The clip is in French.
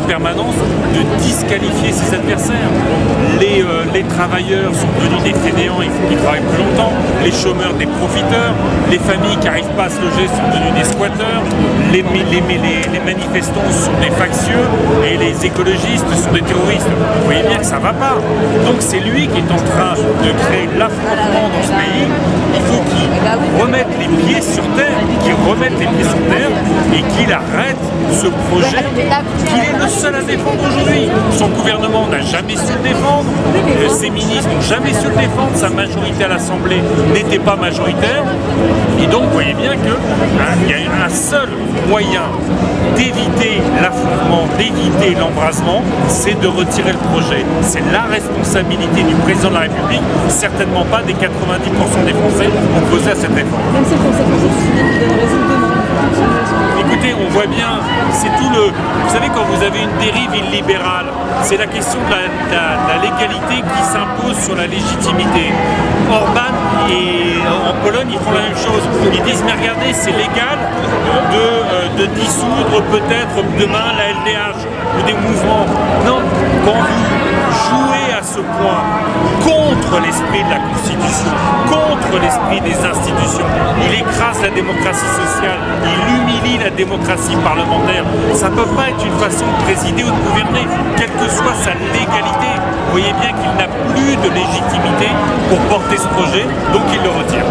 permanence de disqualifier ses adversaires. Les travailleurs sont devenus des fainéants, il faut qu'ils travaillent plus longtemps. Les chômeurs, des profiteurs. Les familles qui n'arrivent pas à se loger sont devenues des squatteurs. Les manifestants sont des factieux et les écologistes sont des terroristes. Vous voyez bien que ça ne va pas. Donc c'est lui qui est en train de créer l'affrontement dans ce pays. Il faut qu'il remette les pieds sur terre, et qu'il arrête ce projet qu'il est le seul à défendre aujourd'hui. Son gouvernement n'a jamais su le défendre, ses ministres n'ont jamais su le défendre, sa majorité à l'Assemblée n'était pas majoritaire. Et donc vous voyez bien qu'il y a un seul moyen d'éviter l'affrontement, d'éviter l'embrasement, c'est de retirer le projet. C'est la responsabilité du président de la République, certainement pas des 90% des Français opposés à cette réforme. Même si le Conseil constitutionnel qui donne raison demain. Écoutez, on voit bien, c'est tout le... Vous savez, quand vous avez une dérive illibérale, c'est la question de la légalité qui s'impose sur la légitimité. Orban et en Pologne, ils font la même chose. Ils disent, mais regardez, c'est légal de dissoudre peut-être demain la LDH ou des mouvements. Non, quand vous jouez à ce point contre l'esprit de la Constitution, contre l'esprit des institutions, il écrase la démocratie sociale, il humilie la démocratie parlementaire. Ça ne peut pas être une façon de présider ou de gouverner, quelle que soit sa légalité. Vous voyez bien qu'il n'a plus de légitimité pour porter ce projet, donc il le retire.